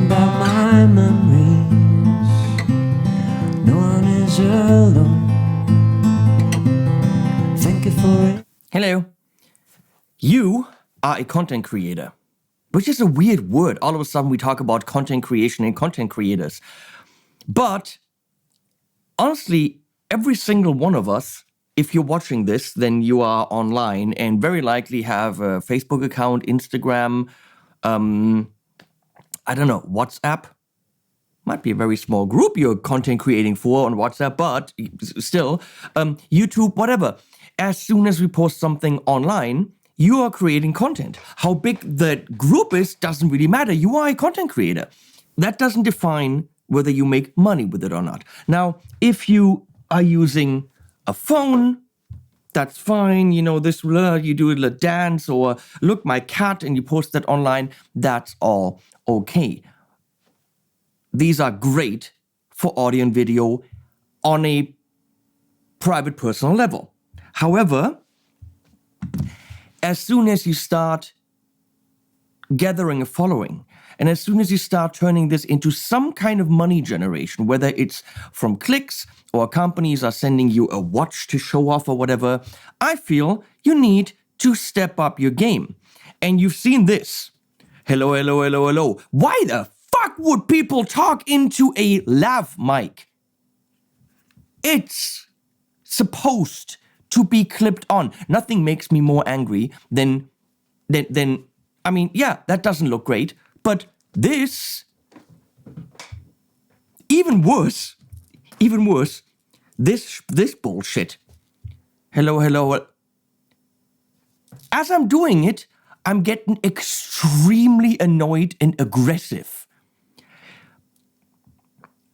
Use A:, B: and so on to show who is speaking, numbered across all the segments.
A: about my memories. No one is alone. Thank you for it.
B: Hello. You are a content creator, which is a weird word. All of a sudden we talk about content creation and content creators. But honestly, every single one of us, if you're watching this, then you are online and very likely have a Facebook account, Instagram, I don't know, WhatsApp. Might be a very small group you're content creating for on WhatsApp, but still, YouTube, whatever. As soon as we post something online, you are creating content. How big that group is doesn't really matter. You are a content creator. That doesn't define whether you make money with it or not. Now, if you are using a phone, that's fine. You know, this, you do a little dance or look, my cat, and you post that online. That's all okay. These are great for audio and video on a private personal level. However, as soon as you start gathering a following, and as soon as you start turning this into some kind of money generation, whether it's from clicks or companies are sending you a watch to show off or whatever, I feel you need to step up your game. And you've seen this. Hello, hello, hello, hello. Why the fuck would people talk into a lav mic? It's supposed to be clipped on. Nothing makes me more angry than I mean, yeah, that doesn't look great, but this, even worse, this bullshit. Hello, hello. As I'm doing it, I'm getting extremely annoyed and aggressive.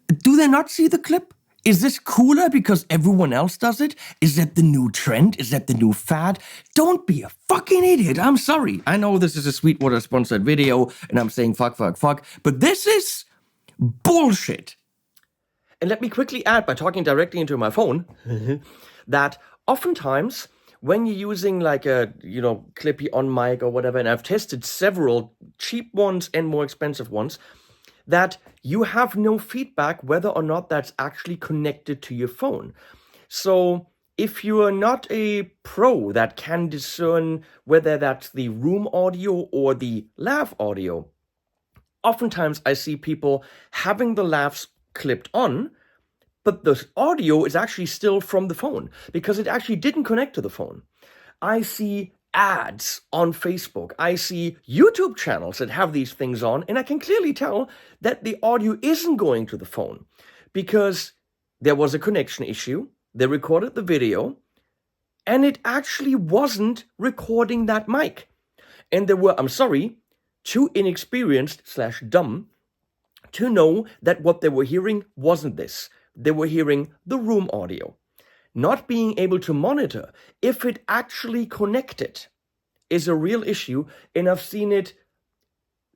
B: Do they not see the clip? Is this cooler because everyone else does it? Is that the new trend? Is that the new fad? Don't be a fucking idiot. I'm sorry. I know this is a Sweetwater sponsored video and I'm saying fuck, but this is bullshit. And let me quickly add, by talking directly into my phone, that oftentimes when you're using like a, clippy on mic or whatever, and I've tested several cheap ones and more expensive ones, that you have no feedback whether or not that's actually connected to your phone. So if you are not a pro that can discern whether that's the room audio or the lav audio, oftentimes I see people having the lavs clipped on, but the audio is actually still from the phone because it actually didn't connect to the phone. I see ads on Facebook. I see YouTube channels that have these things on, and I can clearly tell that the audio isn't going to the phone because there was a connection issue. They recorded the video, and it actually wasn't recording that mic. And they were, I'm sorry, too inexperienced/dumb to know that what they were hearing wasn't this. They were hearing the room audio. Not being able to monitor if it actually connected is a real issue, and I've seen it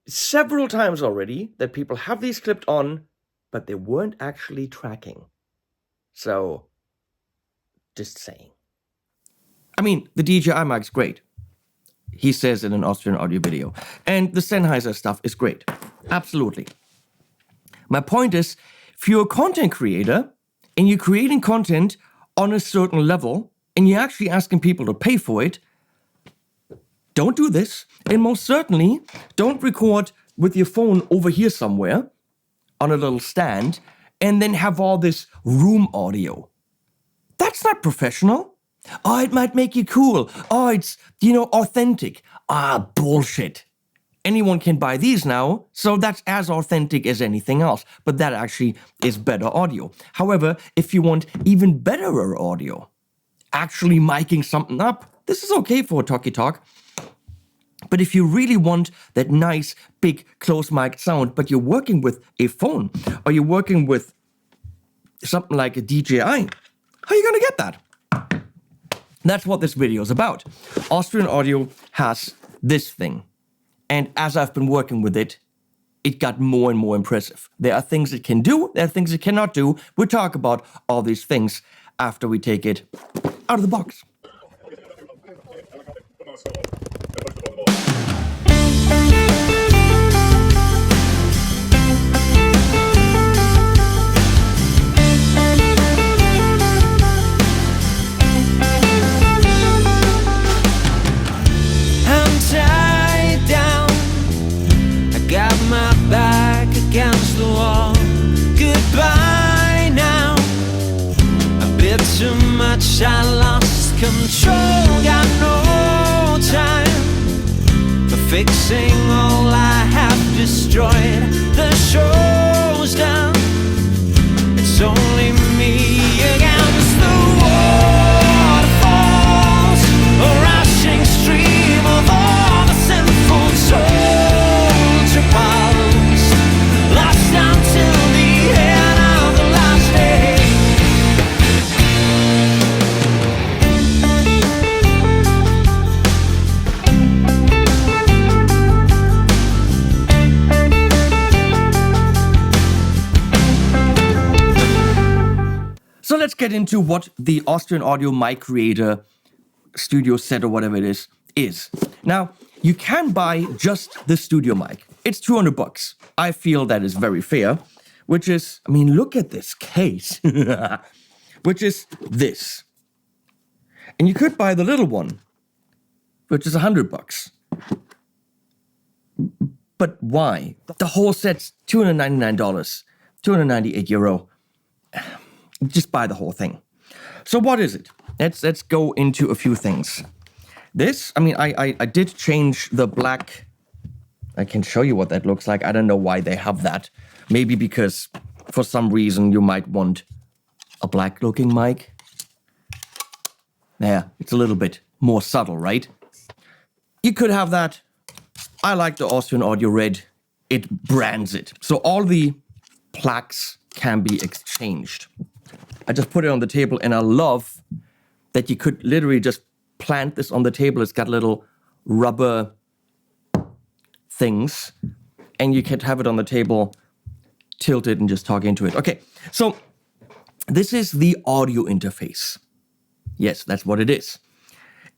B: several times already that people have these clipped on, but they weren't actually tracking. So, just saying. I mean, the DJI mic's great. He says in an Austrian audio video. And the Sennheiser stuff is great. Absolutely. My point is, if you're a content creator and you're creating content on a certain level, and you're actually asking people to pay for it, don't do this. And most certainly, don't record with your phone over here somewhere on a little stand and then have all this room audio. That's not professional. Oh, it might make you cool. Oh, it's, authentic. Ah, bullshit. Anyone can buy these now, so that's as authentic as anything else. But that actually is better audio. However, if you want even betterer audio, actually miking something up, this is okay for a talkie talk. But if you really want that nice, big, close mic sound, but you're working with a phone, or you're working with something like a DJI, how are you going to get that? That's what this video is about. Austrian Audio has this thing. And as I've been working with it, it got more and more impressive. There are things it can do, there are things it cannot do. We'll talk about all these things after we take it out of the box.
A: by now. A bit too much, I lost control. Got no time for fixing all I have destroyed. The show's done, it's only me against the waterfalls, a rushing stream of all the sinful soldier battles, lost until the end of the last day.
B: So let's get into what the Austrian Audio MiCreator studio set or whatever it is. Now, you can buy just the studio mic. It's $200. I feel that is very fair, which is, I mean, look at this case, which is this. And you could buy the little one, which is $100. But why? The whole set's $299, €298. Just buy the whole thing. So what is it? Let's go into a few things. This, I mean, I did change the black. I can show you what that looks like. I don't know why they have that. Maybe because for some reason you might want a black looking mic. Yeah, it's a little bit more subtle, right? You could have that. I like the Austrian Audio Red. It brands it. So all the plaques can be exchanged. I just put it on the table, and I love that you could literally just plant this on the table. It's got little rubber things, and you can have it on the table, tilt it, and just talk into it. Okay, so this is the audio interface. Yes, that's what it is.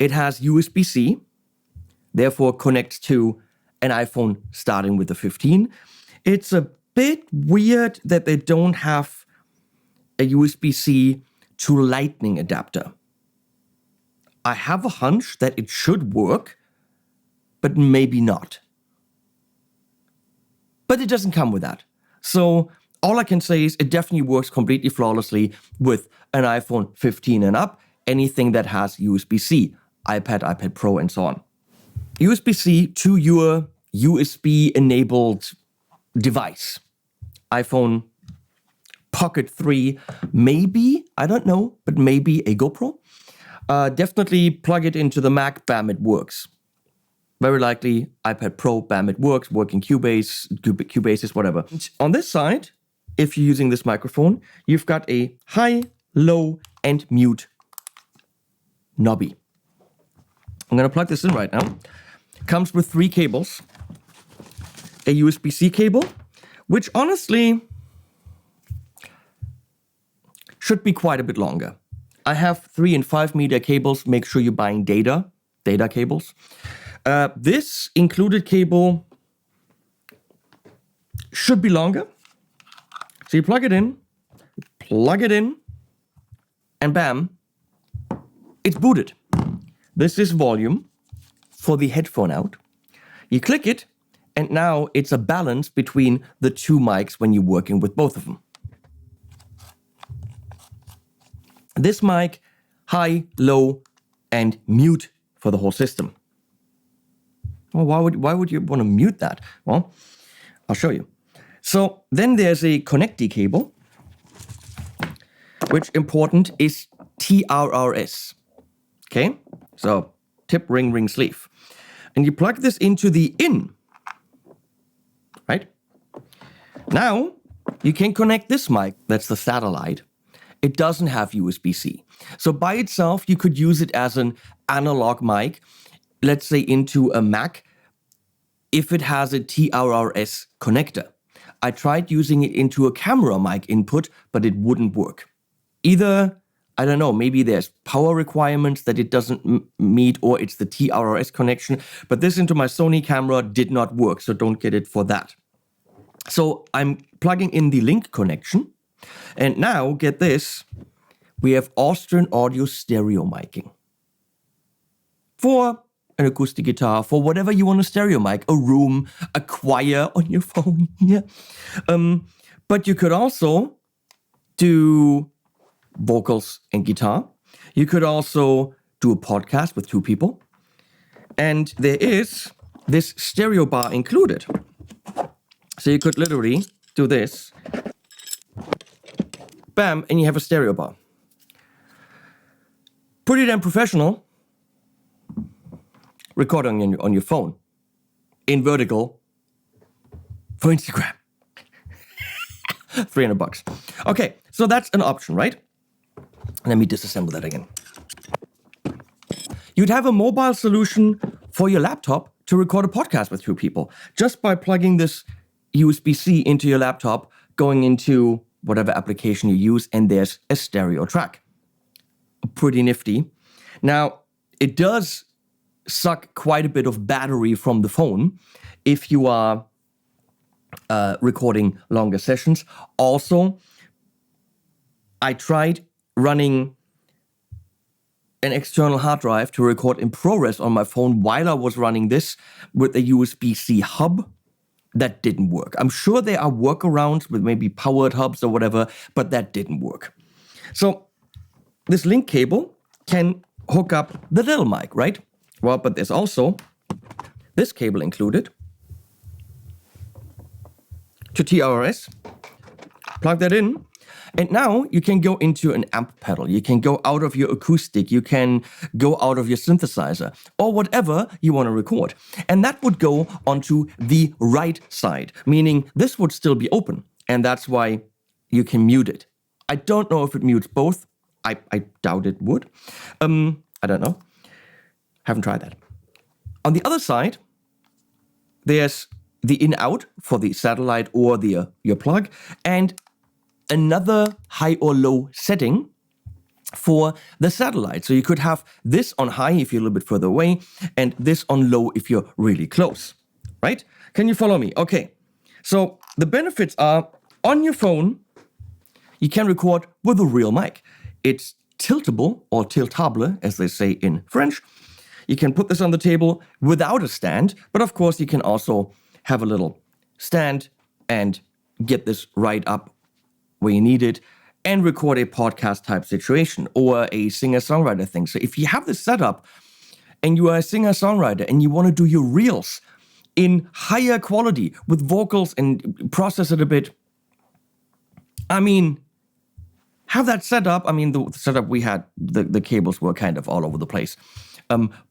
B: It has USB-C, therefore connects to an iPhone starting with the 15. It's a bit weird that they don't have a USB-C to Lightning adapter. I have a hunch that it should work, but maybe not. But it doesn't come with that. So all I can say is it definitely works completely flawlessly with an iPhone 15 and up, anything that has USB-C, iPad, iPad Pro, and so on. USB-C to your USB-enabled device. iPhone Pocket 3, maybe, I don't know, but maybe a GoPro. Definitely plug it into the Mac, bam, it works. Very likely, iPad Pro, bam, it works, working Cubases, whatever. On this side, if you're using this microphone, you've got a high, low, and mute knobby. I'm gonna plug this in right now. Comes with 3 cables. A USB-C cable, which honestly should be quite a bit longer. I have 3 and 5 meter cables. Make sure you're buying data cables. This included cable should be longer. So you plug it in, and bam, it's booted. This is volume for the headphone out. You click it, and now it's a balance between the 2 mics when you're working with both of them. This mic, high, low, and mute for the whole system. Well, why would you want to mute that? Well, I'll show you. So then there's a connectee cable, which important is TRRS. Okay, so tip, ring, sleeve. And you plug this into the in, right? Now you can connect this mic, that's the satellite. It doesn't have USB-C. So by itself, you could use it as an analog mic, let's say into a Mac, if it has a TRRS connector. I tried using it into a camera mic input, but it wouldn't work. Either, I don't know, maybe there's power requirements that it doesn't meet, or it's the TRRS connection, but this into my Sony camera did not work, so don't get it for that. So I'm plugging in the link connection, and now, get this, we have Austrian Audio stereo miking. For an acoustic guitar, for whatever you want to stereo mic, a room, a choir on your phone, yeah. But you could also do vocals and guitar. You could also do a podcast with 2 people. And there is this stereo bar included. So you could literally do this. Bam, and you have a stereo bar. Pretty damn professional. Recording on your phone. In vertical. For Instagram. $300. Okay, so that's an option, right? Let me disassemble that again. You'd have a mobile solution for your laptop to record a podcast with 2 people, just by plugging this USB-C into your laptop, going into whatever application you use, and there's a stereo track. Pretty nifty. Now, it does suck quite a bit of battery from the phone if you are recording longer sessions. Also, I tried running an external hard drive to record in ProRes on my phone while I was running this with a USB-C hub. That didn't work. I'm sure there are workarounds with maybe powered hubs or whatever, but that didn't work. So this link cable can hook up the little mic, right? Well, but there's also this cable included to TRS. Plug that in. And now you can go into an amp pedal. You can go out of your acoustic. You can go out of your synthesizer or whatever you want to record. And that would go onto the right side, meaning this would still be open. And that's why you can mute it. I don't know if it mutes both. I doubt it would. I don't know. Haven't tried that. On the other side, there's the in-out for the satellite or your plug, and another high or low setting for the satellite. So you could have this on high if you're a little bit further away, and this on low if you're really close, right? Can you follow me? Okay. So the benefits are, on your phone, you can record with a real mic. It's tiltable, or tiltable, as they say in French. You can put this on the table without a stand, but of course you can also have a little stand and get this right up where you need it and record a podcast type situation or a singer-songwriter thing. So if you have this setup and you are a singer-songwriter and you want to do your reels in higher quality with vocals and process it a bit, I mean, have that set up. I mean, the setup we had, the cables were kind of all over the place.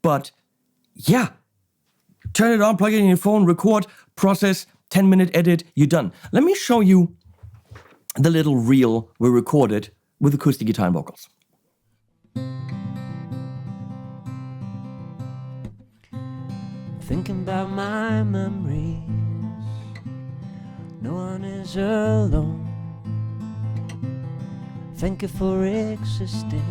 B: But yeah, turn it on, plug it in your phone, record, process, 10-minute edit, you're done. Let me show you the little reel we recorded with acoustic guitar and vocals.
A: Thinking about my memories, no one is alone. Thank you for existing.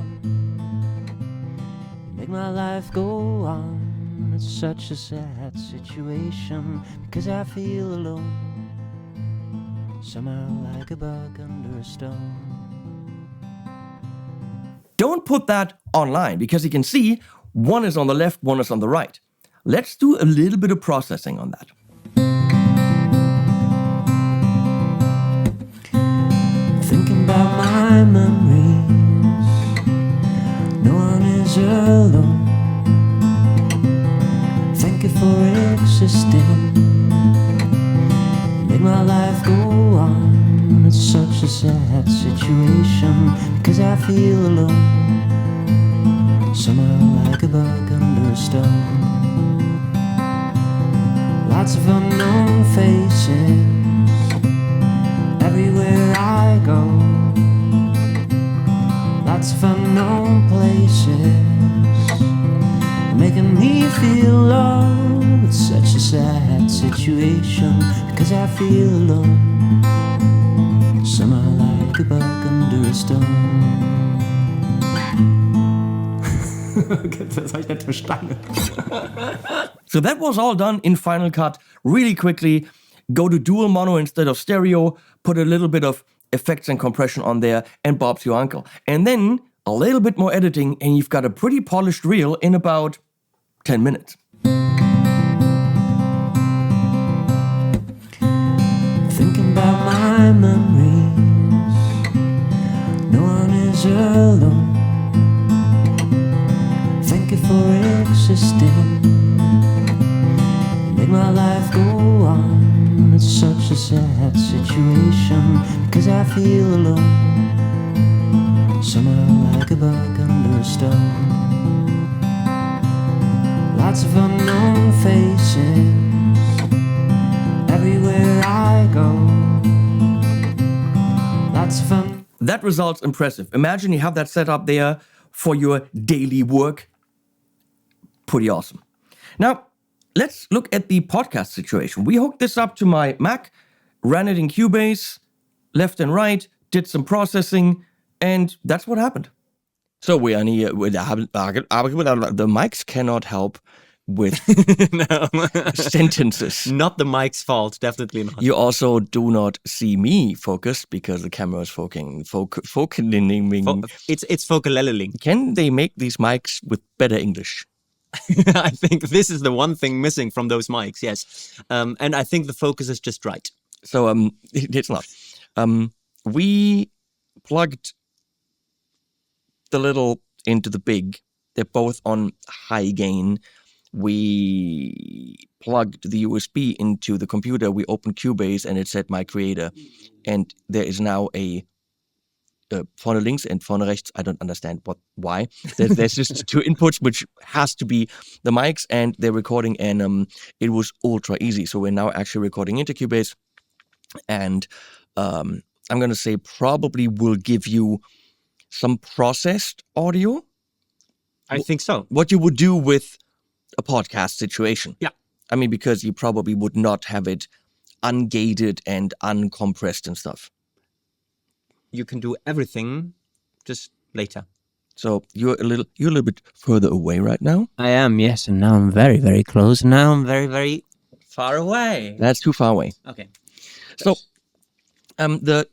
A: You make my life go on. It's such a sad situation because I feel alone. Somehow like a bug under a stone.
B: Don't put that online because you can see one is on the left, one is on the right. Let's do a little bit of processing on that.
A: Thinking about my memories, no one is alone. Thank you for existing. Make my life go on. It's such a sad situation because I feel alone. Somehow like a bug under a stone. Lots of unknown faces everywhere I go. Lots of unknown places making me feel low. It's such a sad situation because I feel alone. Somehow like a bug under a stone.
B: Das habe ich nicht verstanden. So that was all done in Final Cut really quickly. Go to dual mono instead of stereo, put a little bit of effects and compression on there, and Bob's your uncle. And then a little bit more editing, and you've got a pretty polished reel in about 10 minutes.
A: Thinking about my memories, existing. Make my life go on. It's such a sad situation because I feel alone, somehow like a bug under a stone. Lots of unknown faces everywhere I go. Lots of fun.
B: That result's impressive. Imagine you have that set up there for your daily work. Pretty awesome. Now, let's look at the podcast situation. We hooked this up to my Mac, ran it in Cubase, left and right, did some processing, and that's what happened. So the mics cannot help with sentences.
C: Not the mic's fault, definitely not.
B: You also do not see me focused because the camera is focusing.
C: It's focalaling.
B: Can they make these mics with better English?
C: I think this is the one thing missing from those mics, yes. And I think the focus is just right.
B: So it's not. We plugged the little into the big. They're both on high gain. We plugged the USB into the computer. We opened Cubase and it said MiCreator. And there is now a vorne links and vorne rechts. I don't understand why. There's just two inputs, which has to be the mics and they're recording. And it was ultra easy. So we're now actually recording into Cubase. And I'm going to say probably will give you some processed audio.
C: I think so.
B: What you would do with a podcast situation.
C: Yeah.
B: I mean, because you probably would not have it ungated and uncompressed and stuff.
C: You can do everything just later.
B: So you're a little bit further away right now.
C: I am, yes, and now I'm very, very close. Now I'm very, very far away.
B: That's too far away.
C: Okay.
B: So the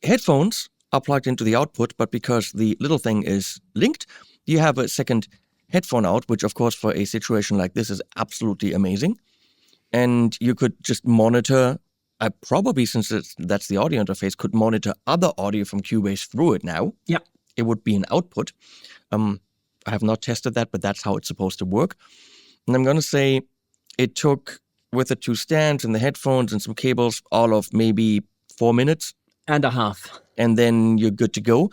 B: headphones are plugged into the output, but because the little thing is linked, you have a second headphone out, which of course for a situation like this is absolutely amazing. And you could just monitor, probably since that's the audio interface, could monitor other audio from Cubase through it now.
C: Yeah.
B: It would be an output. I have not tested that, but that's how it's supposed to work. And I'm going to say it took, with the two stands and the headphones and some cables, all of maybe 4 minutes.
C: And a half.
B: And then you're good to go.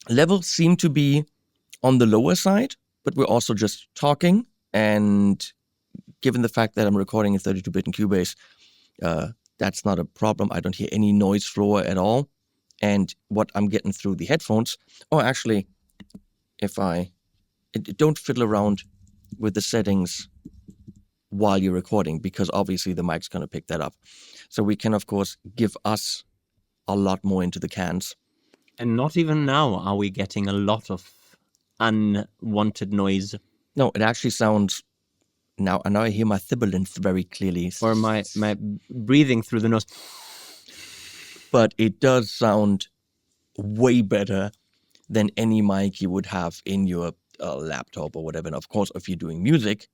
B: Levels seem to be on the lower side, but we're also just talking. And given the fact that I'm recording in 32-bit in Cubase, that's not a problem. I don't hear any noise floor at all. And what I'm getting through the headphones, actually, don't fiddle around with the settings while you're recording, because obviously the mic's going to pick that up. So we can, of course, give us a lot more into the cans.
C: And not even now are we getting a lot of unwanted noise.
B: No, it actually sounds... Now I hear my sibilance very clearly.
C: Or my breathing through the nose.
B: But it does sound way better than any mic you would have in your laptop or whatever. And of course, if you're doing music,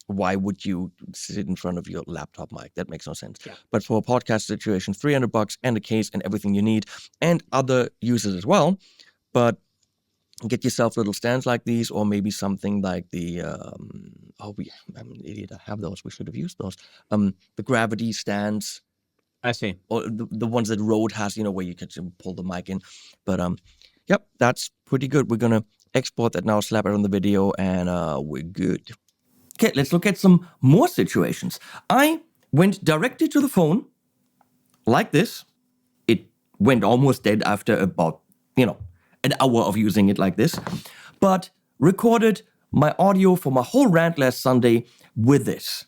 B: why would you sit in front of your laptop mic? That makes no sense.
C: Yeah.
B: But for a podcast situation, $300 and a case and everything you need, and other uses as well. But get yourself little stands like these, or maybe something like the I'm an idiot. I have those. We should have used those. The gravity stands.
C: I see.
B: Or the ones that Rode has, where you can pull the mic in. But yep, that's pretty good. We're gonna export that now, slap it on the video, and we're good. Okay, let's look at some more situations. I went directly to the phone, like this. It went almost dead after about, an hour of using it like this, but recorded my audio for my whole rant last Sunday with this.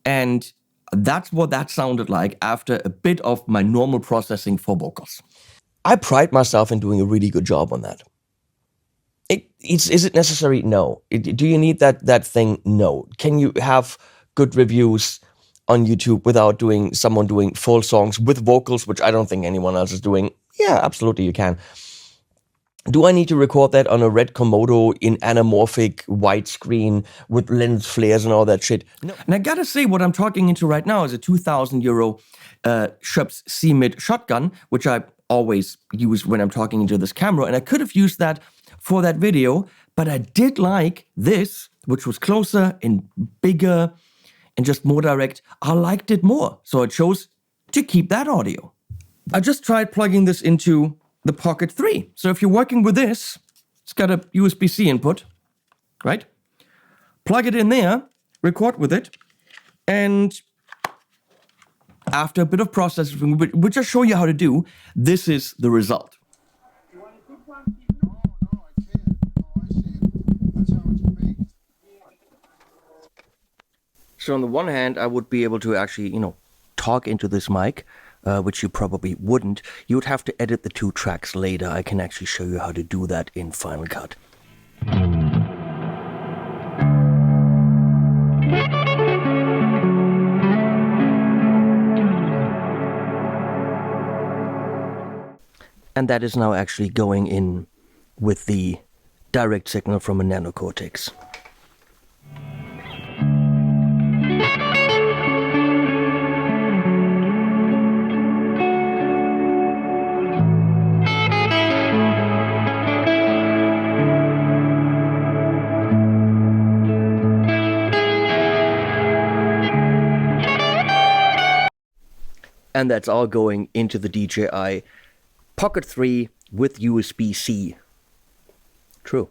B: And that's what that sounded like after a bit of my normal processing for vocals. I pride myself in doing a really good job on that. Is it necessary? No. Do you need that thing? No. Can you have good reviews on YouTube without someone doing full songs with vocals, which I don't think anyone else is doing? Yeah, absolutely you can. Do I need to record that on a red Komodo in anamorphic widescreen with lens flares and all that shit? No. And I gotta say, what I'm talking into right now is a €2,000 Schoeps C-Mid shotgun, which I always use when I'm talking into this camera. And I could have used that for that video, but I did like this, which was closer and bigger and just more direct. I liked it more, so I chose to keep that audio. I just tried plugging this into the Pocket 3. So if you're working with this, it's got a USB-C input, right? Plug it in there, record with it, and after a bit of processing, which I'll show you how to do, this is the result.
D: No, I can't. No, I see it. That's how it's made.
B: So on the one hand, I would be able to actually, talk into this mic, which you probably wouldn't. You would have to edit the 2 tracks later. I can actually show you how to do that in Final Cut. And that is now actually going in with the direct signal from a nano cortex. And that's all going into the DJI Pocket 3 with USB-C. True.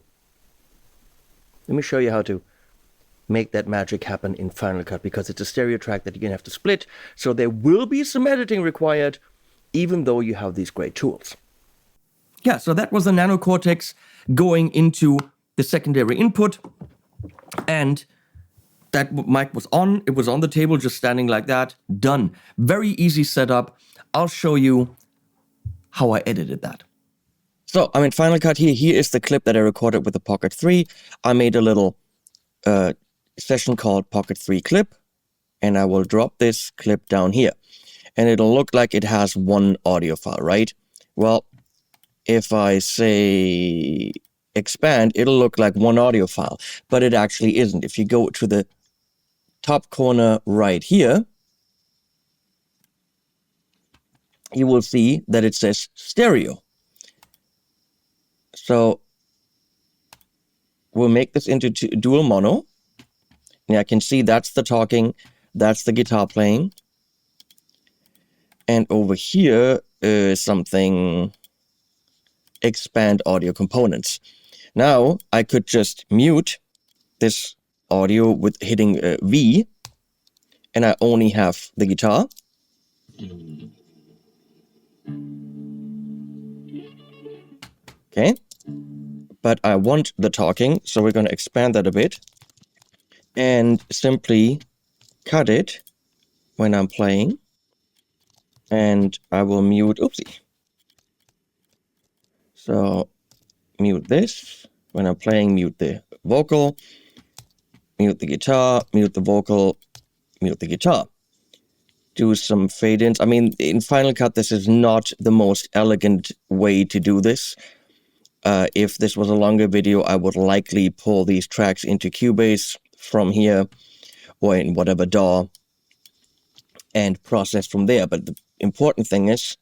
B: Let me show you how to make that magic happen in Final Cut, because it's a stereo track that you're going to have to split, so there will be some editing required, even though you have these great tools. Yeah, so that was the nano cortex going into the secondary input, and that mic was on. It was on the table, just standing like that. Done. Very easy setup. I'll show you how I edited that. So I'm in Final Cut here. Here is the clip that I recorded with the Pocket 3. I made a little session called Pocket 3 clip, and I will drop this clip down here. And it'll look like it has one audio file, right? Well, if I say expand, it'll look like one audio file, but it actually isn't. If you go to the top corner right here, you will see that it says stereo. So we'll make this into dual mono. And I can see that's the talking, that's the guitar playing. And over here is something expand audio components. Now I could just mute this audio with hitting V, and I only have the guitar. Okay, but I want the talking, so we're going to expand that a bit and simply cut it when I'm playing, and I will mute, oopsie. So mute this when I'm playing, mute the vocal, mute the guitar, mute the vocal, mute the guitar. Do some fade-ins. I mean, in Final Cut, this is not the most elegant way to do this. If this was a longer video, I would likely pull these tracks into Cubase from here or in whatever DAW and process from there. But the important thing is,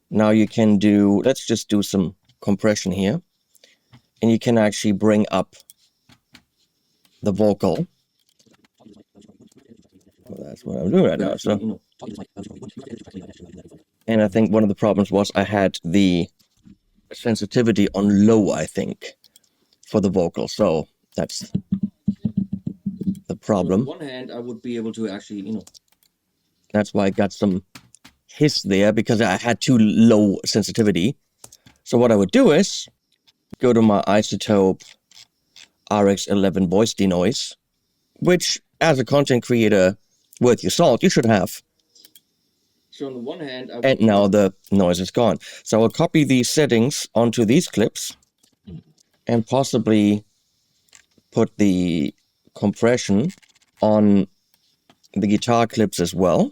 B: now you can do, let's just do some compression here, and you can actually bring up the vocal. Well, that's what I'm doing right now. So, and I think one of the problems was I had the sensitivity on low, I think, for the vocal. So that's the problem. On one hand, I would be able to actually, that's why I got some hiss there, because I had too low sensitivity. So what I would do is go to my Isotope RX11 voice denoise, which as a content creator worth your salt, you should have. So on the one hand, and now the noise is gone. So I'll copy these settings onto these clips and possibly put the compression on the guitar clips as well.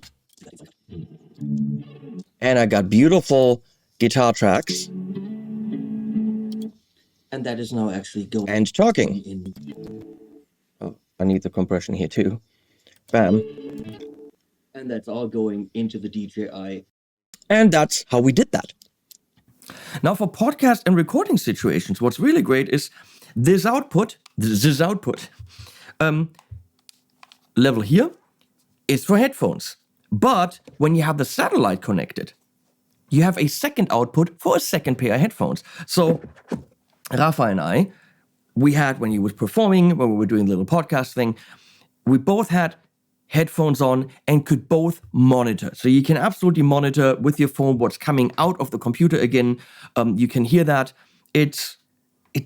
B: And I got beautiful guitar tracks. And that is now actually going and talking. Oh, I need the compression here too. Bam. And that's all going into the DJI. And that's how we did that. Now for podcast and recording situations, what's really great is this output level here is for headphones. But when you have the satellite connected, you have a second output for a second pair of headphones. So Rafa and I, we had, when he was performing, when we were doing a little podcast thing, we both had headphones on and could both monitor. So you can absolutely monitor with your phone what's coming out of the computer again. You can hear that. It's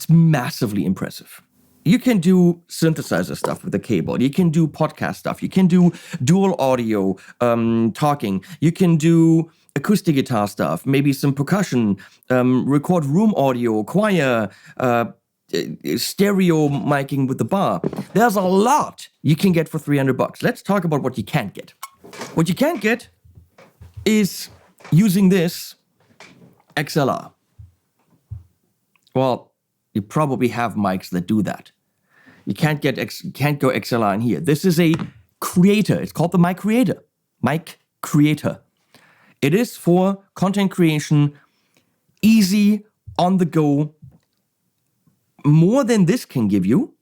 B: massively impressive. You can do synthesizer stuff with the keyboard. You can do podcast stuff. You can do dual audio, talking. You can do acoustic guitar stuff, maybe some percussion, record room audio, choir, stereo miking with the bar. There's a lot you can get for $300. Let's talk about what you can't get. What you can't get is using this XLR. Well, you probably have mics that do that. You can't go XLR in here. This is a creator. It's called the MiCreator. MiCreator. It is for content creation, easy, on the go, more than this can give you,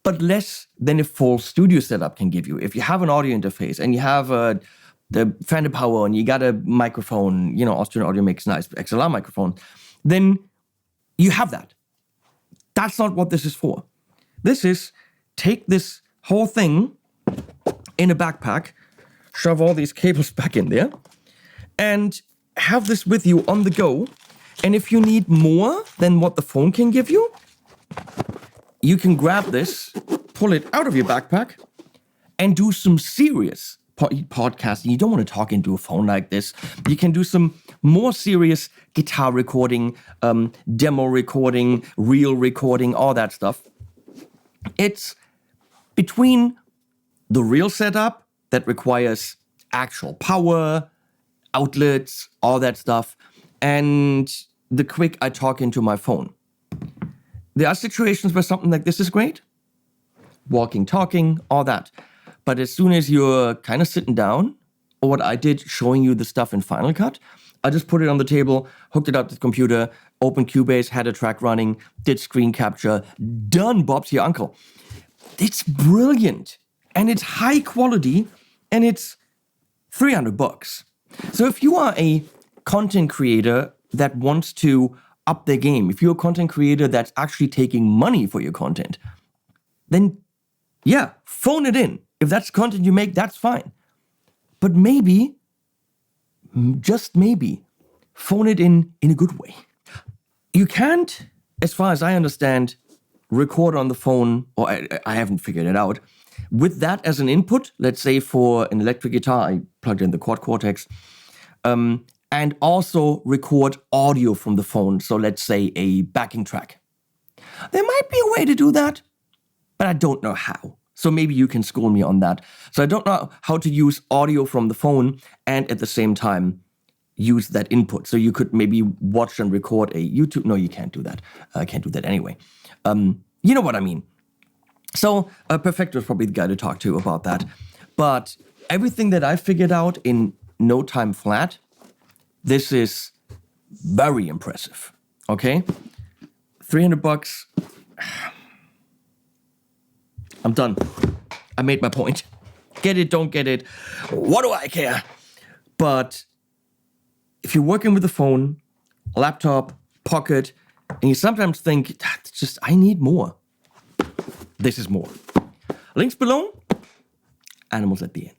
B: but less than a full studio setup can give you. If you have an audio interface and you have the Phantom Power and you got a microphone, Austrian Audio makes nice XLR microphone, then you have that. That's not what this is for. This is take this whole thing in a backpack, shove all these cables back in there, and have this with you on the go. And if you need more than what the phone can give you, you can grab this, pull it out of your backpack, and do some serious podcasting. You don't want to talk into a phone like this. You can do some more serious guitar recording, demo recording, reel recording, all that stuff. It's between the reel setup that requires actual power, outlets, all that stuff, and the quick I talk into my phone. There are situations where something like this is great. Walking, talking, all that. But as soon as you're kind of sitting down, or what I did, showing you the stuff in Final Cut, I just put it on the table, hooked it up to the computer, opened Cubase, had a track running, did screen capture, done, Bob's your uncle. It's brilliant, and it's high quality, and it's $300. So if you are a content creator that wants to up their game, if you're a content creator that's actually taking money for your content, then yeah, phone it in. If that's content you make, that's fine. But maybe, just maybe, phone it in a good way. You can't, as far as I understand, record on the phone, or I haven't figured it out. With that as an input, let's say for an electric guitar, I plugged in the Quad Cortex, and also record audio from the phone. So let's say a backing track. There might be a way to do that, but I don't know how. So maybe you can school me on that. So I don't know how to use audio from the phone and at the same time use that input. So you could maybe watch and record a YouTube. No, you can't do that. I can't do that anyway. You know what I mean. So Perfecto is probably the guy to talk to about that. But everything that I figured out in no time flat, this is very impressive. Okay? $300. I'm done. I made my point. Get it, don't get it. What do I care? But if you're working with a phone, laptop, pocket, and you sometimes think, I need more. This is more. Links below, animals at the end.